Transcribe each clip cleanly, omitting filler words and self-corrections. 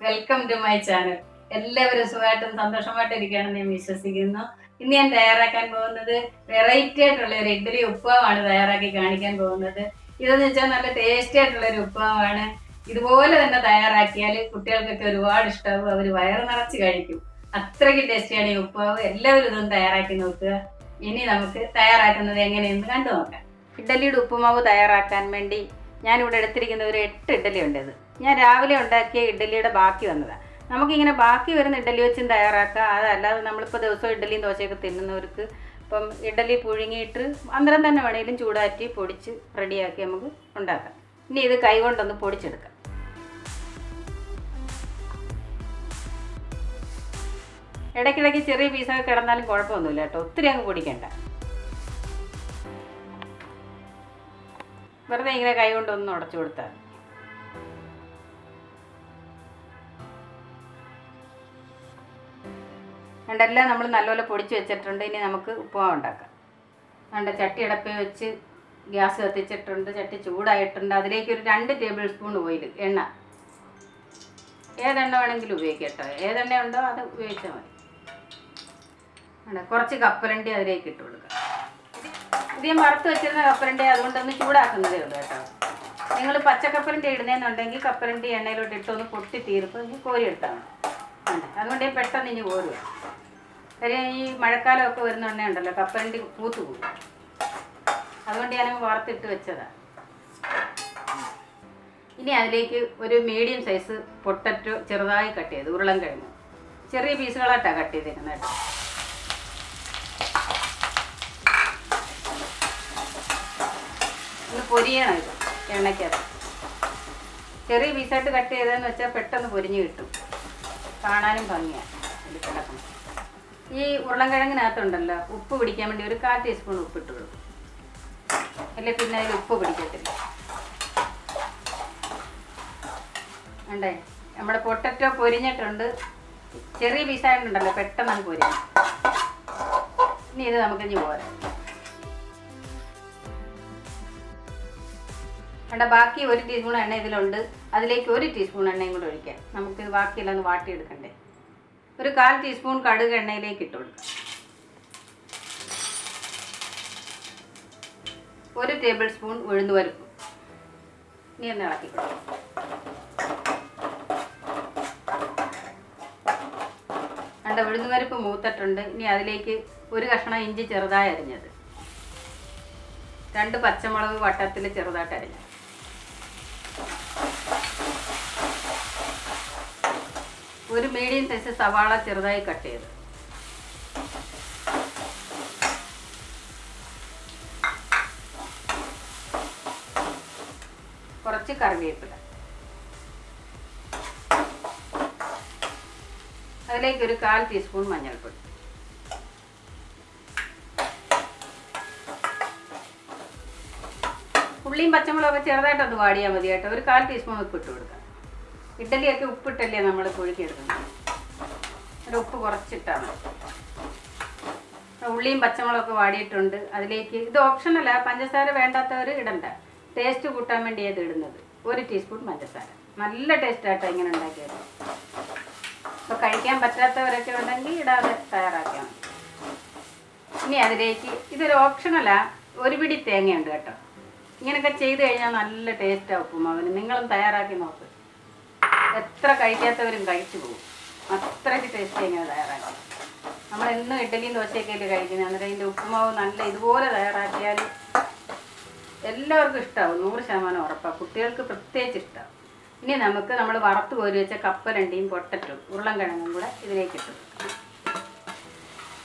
Welcome to my channel. എല്ലാവരും സുഖമായിട്ടും സന്തോഷമായിട്ടും ഇരിക്കുകയാണെന്ന് ഞാൻ വിശ്വസിക്കുന്നു. ഇന്ന് ഞാൻ തയ്യാറാക്കാൻ പോകുന്നത് വെറൈറ്റി ആയിട്ടുള്ള ഒരു ഇഡ്ഡലി ഉപ്പുമാവാണ് തയ്യാറാക്കി കാണിക്കാൻ പോകുന്നത്. ഇതെന്ന് വെച്ചാൽ നല്ല ടേസ്റ്റി ആയിട്ടുള്ള ഒരു ഉപ്പുമാവാണ്. ഇതുപോലെ തന്നെ തയ്യാറാക്കിയാൽ കുട്ടികൾക്കൊക്കെ ഒരുപാട് ഇഷ്ടമാവും, അവർ വയറ് നിറച്ച് കഴിക്കും. അത്രയ്ക്ക് ടേസ്റ്റിയാണ് ഈ ഉപ്പുമാവ്. എല്ലാവരും ഇതൊന്ന് തയ്യാറാക്കി നോക്കുക. ഇനി നമുക്ക് തയ്യാറാക്കുന്നത് എങ്ങനെയെന്ന് കണ്ടു നോക്കാം. ഇഡ്ഡലിയുടെ ഉപ്പുമാവ് തയ്യാറാക്കാൻ വേണ്ടി ഞാനിവിടെ എടുത്തിരിക്കുന്ന ഒരു 8 ഇഡ്ഡലി ഉണ്ട്. ഇത് ഞാൻ രാവിലെ ഉണ്ടാക്കിയ ഇഡ്ഡലിയുടെ ബാക്കി വന്നതാണ്. നമുക്കിങ്ങനെ ബാക്കി വരുന്ന ഇഡ്ഡലി വെച്ചും തയ്യാറാക്കാം. അതല്ലാതെ നമ്മളിപ്പോൾ ദിവസവും ഇഡ്ഡലിയും ദോശയൊക്കെ തിന്നുന്നവർക്ക് ഇപ്പം ഇഡ്ഡലി പുഴുങ്ങിയിട്ട് അന്നേരം തന്നെ വേണമെങ്കിലും ചൂടാറ്റി പൊടിച്ച് റെഡിയാക്കി നമുക്ക് ഉണ്ടാക്കാം. ഇനി ഇത് കൈ കൊണ്ടൊന്ന് പൊടിച്ചെടുക്കാം. ഇടയ്ക്കിടയ്ക്ക് ചെറിയ പീസൊക്കെ കിടന്നാലും കുഴപ്പമൊന്നുമില്ല കേട്ടോ, ഒത്തിരി അങ്ങ് പൊടിക്കണ്ട. വെറുതെ ഇങ്ങനെ കൈ കൊണ്ടൊന്ന് ഉടച്ചു കൊടുത്താൽ രണ്ടെല്ലാം നമ്മൾ നല്ലപോലെ പൊടിച്ച് വെച്ചിട്ടുണ്ട്. ഇനി നമുക്ക് ഉപ്പുമാവ് ഉണ്ടാക്കാം. രണ്ട് ചട്ടി അടപ്പിൽ വെച്ച് ഗ്യാസ് കത്തിച്ചിട്ടുണ്ട്. ചട്ടി ചൂടായിട്ടുണ്ട്. അതിലേക്ക് ഒരു 2 ടേബിൾ സ്പൂൺ ഓയിൽ, എണ്ണ. ഏതെണ്ണ വേണമെങ്കിലും ഉപയോഗിക്കാം കേട്ടോ, ഏതെണ്ണ ഉണ്ടോ അത് ഉപയോഗിച്ചാൽ മതി. കുറച്ച് കപ്പലണ്ടി അതിലേക്ക് ഇട്ട് കൊടുക്കാം. ഇത് ഞാൻ വറുത്ത് വെച്ചിരുന്ന കപ്പലണ്ടി, അതുകൊണ്ടൊന്ന് ചൂടാക്കുന്നതേ ഉള്ളൂ കേട്ടോ. നിങ്ങൾ പച്ചക്കപ്പലണ്ടി ഇടുന്നതെന്നുണ്ടെങ്കിൽ കപ്പലണ്ടി എണ്ണയിലോട്ട് ഇട്ടൊന്ന് പൊട്ടി തീർപ്പ് കോരി എടുത്താൽ മതി. അതുകൊണ്ട് പെട്ടെന്ന് ഇനി കോരുക. കാര്യം ഈ മഴക്കാലമൊക്കെ വരുന്ന എണ്ണ ഉണ്ടല്ലോ, കപ്പലണ്ടി പൂത്ത് പോകും. അതുകൊണ്ട് ഞാനങ്ങ് വറുത്തിട്ട് വെച്ചതാണ്. ഇനി അതിലേക്ക് ഒരു മീഡിയം സൈസ് പൊട്ടറ്റോ ചെറുതായി കട്ട് ചെയ്ത്, ഉരുളൻ കിഴങ്ങ് ചെറിയ പീസുകളായിട്ടാണ് കട്ട് ചെയ്തേക്കുന്നത് കേട്ടോ. ഒന്ന് പൊരിയണം ഇത് എണ്ണയ്ക്കകത്ത്. ചെറിയ പീസായിട്ട് കട്ട് ചെയ്തതെന്ന് വെച്ചാൽ പെട്ടെന്ന് പൊരിഞ്ഞ് കിട്ടും, കാണാനും ഭംഗിയാണ്. കിടക്കണം. ഈ ഉരുളൻകിഴങ്ങിനകത്തുണ്ടല്ലോ ഉപ്പ് പിടിക്കാൻ വേണ്ടി ഒരു 1/4 ടീസ്പൂൺ ഉപ്പ് ഇട്ട് കൊടുക്കും, അല്ലേ പിന്നെ അതിൽ ഉപ്പ് പിടിക്കത്തില്ല. ഉണ്ടേ നമ്മുടെ പൊട്ടറ്റോ പൊരിഞ്ഞിട്ടുണ്ട്. ചെറിയ പീസായിട്ടുണ്ടല്ലോ പെട്ടെന്ന് നമുക്ക് പൊരിയാം. ഇനി ഇത് നമുക്കിഞ്ഞ് പോരാം. വേണ്ട, ബാക്കി 1 ടീസ്പൂൺ എണ്ണ ഇതിലുണ്ട്. അതിലേക്ക് 1 ടീസ്പൂൺ എണ്ണയും കൂടെ ഒഴിക്കാം. നമുക്കിത് ബാക്കിയെല്ലാം ഒന്ന് വാട്ടിയെടുക്കണ്ടേ. ഒരു 1/4 ടീസ്പൂൺ കടുക് എണ്ണയിലേക്ക് ഇട്ട് കൊടുക്കാം. 1 ടേബിൾ സ്പൂൺ ഉഴുന്നുപരിപ്പ്. ഇനി ഒന്ന് ഇളക്കി കൊടുക്കാം. വേണ്ട, ഉഴുന്നുപരിപ്പ് മൂത്തിട്ടുണ്ട്. ഇനി അതിലേക്ക് 1 കഷ്ണം ഇഞ്ചി ചെറുതായി അരിഞ്ഞത്, 2 പച്ചമുളക് വട്ടത്തിൽ ചെറുതായിട്ട് അരിഞ്ഞത്, 1 മീഡിയം സൈസ് സവാള ചെറുതായി കട്ട് ചെയ്ത്, കുറച്ച് കറിവേപ്പില, അതിലേക്ക് ഒരു 1/4 ടീസ്പൂൺ മഞ്ഞൾപ്പൊടി, ഉള്ളിയും പച്ചമുളകൊക്കെ ചെറുതായിട്ടൊന്ന് വാടിയാൽ മതി കേട്ടോ. ഒരു 1/4 ടീസ്പൂൺ ഉപ്പ് ഇട്ട് കൊടുക്കാം. ഇഡ്ഡലിയൊക്കെ ഉപ്പിട്ടല്ലേ നമ്മൾ പുഴുക്കിയെടുക്കുന്നത്, ഒരു ഉപ്പ് കുറച്ചിട്ടാൽ മതി. ഉള്ളിയും പച്ചമുളകൊക്കെ വാടിയിട്ടുണ്ട്. അതിലേക്ക് ഇത് ഓപ്ഷനല്ല, പഞ്ചസാര വേണ്ടാത്തവർ ഇടണ്ട, ടേസ്റ്റ് കൂട്ടാൻ വേണ്ടിയാണ് ഇത് ഇടുന്നത്. 1 ടീസ്പൂൺ പഞ്ചസാര. നല്ല ടേസ്റ്റായിട്ടോ ഇങ്ങനെ ഉണ്ടാക്കിയത്. അപ്പോൾ കഴിക്കാൻ പറ്റാത്തവരൊക്കെ ഉണ്ടെങ്കിൽ ഇടാതെ തയ്യാറാക്കാം. ഇനി അതിലേക്ക് ഇതൊരു ഓപ്ഷനല്ല, 1 പിടി തേങ്ങയുണ്ട് കേട്ടോ. ഇങ്ങനെയൊക്കെ ചെയ്ത് കഴിഞ്ഞാൽ നല്ല ടേസ്റ്റാണ് ഉപ്പുമാവിന്. നിങ്ങളും തയ്യാറാക്കി നോക്ക്. എത്ര കഴിക്കാത്തവരും കഴിച്ചു പോകും, അത്രയ്ക്ക് ടേസ്റ്റ് ഇങ്ങനെ തയ്യാറാക്കി. നമ്മളെന്നും ഇഡ്ഡലിയും ദോശയൊക്കെ കഴിക്കുന്നത്. അന്നേരം ഇതിൻ്റെ ഉപ്പുമാവ് നല്ല ഇതുപോലെ തയ്യാറാക്കിയാൽ എല്ലാവർക്കും ഇഷ്ടമാവും, 100% ഉറപ്പാണ്. കുട്ടികൾക്ക് പ്രത്യേകിച്ച് ഇഷ്ടമാവും. ഇനി നമുക്ക് നമ്മൾ വറുത്ത് കോരി വെച്ച കപ്പലണ്ടിയും പൊട്ടറ്റും ഉരുളൻ കിഴങ്ങും കൂടെ ഇതിലേക്ക് ഇട്ട്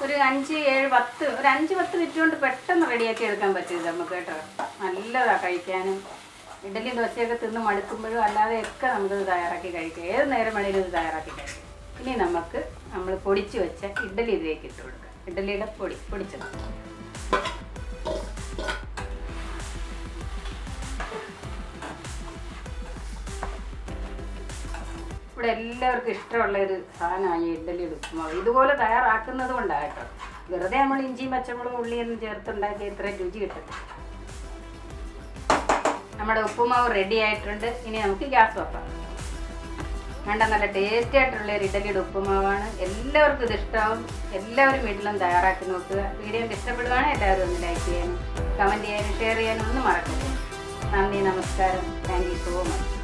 ഒരു 5-10 മിനിറ്റ് കൊണ്ട് പെട്ടെന്ന് റെഡിയാക്കി എടുക്കാൻ പറ്റിയത് നമുക്ക് കേട്ടോ. നല്ലതാണ് കഴിക്കാനും. ഇഡ്ഡലി ദോശയൊക്കെ തിന്ന് മടുക്കുമ്പോഴും അല്ലാതെയൊക്കെ നമുക്കിത് തയ്യാറാക്കി കഴിക്കാം. ഏത് നേരം വേണമെങ്കിലും ഇത് തയ്യാറാക്കി കഴിക്കാം. ഇനി നമുക്ക് നമ്മൾ പൊടിച്ച് വെച്ച ഇഡ്ഡലി ഇതിലേക്ക് ഇട്ട് കൊടുക്കാം. ഇഡ്ഡലിയുടെ പൊടിച്ചത് ഇവിടെ എല്ലാവർക്കും ഇഷ്ടമുള്ളൊരു സാധനമാണ് ഈ ഇഡ്ഡലിയുടെ ഉപ്പുമാവ്. ഇതുപോലെ തയ്യാറാക്കുന്നത് കൊണ്ടാണ് കേട്ടോ. വെറുതെ നമ്മൾ ഇഞ്ചിയും പച്ചമുളകും ഉള്ളിയൊന്നും ചേർത്തുണ്ടാക്കി ഇത്രയും രുചി കിട്ടും. നമ്മുടെ ഉപ്പുമാവ് റെഡി ആയിട്ടുണ്ട്. ഇനി നമുക്ക് ഗ്യാസ് വെക്കാം. വേണ്ട നല്ല ടേസ്റ്റി ആയിട്ടുള്ള ഒരു ഇഡലിയുടെ ഉപ്പുമാവാണ്. എല്ലാവർക്കും ഇത് ഇഷ്ടമാവും. എല്ലാവരും വീട്ടിലും തയ്യാറാക്കി നോക്കുക. വീഡിയോ ഇഷ്ടപ്പെടുവാണെങ്കിൽ എല്ലാവരും ഒന്ന് ലൈക്ക് ചെയ്യാനും കമൻറ്റ് ചെയ്യാനും ഷെയർ ചെയ്യാനും ഒന്നും മറക്കരുത്. നന്ദി, നമസ്കാരം. Thank you so much.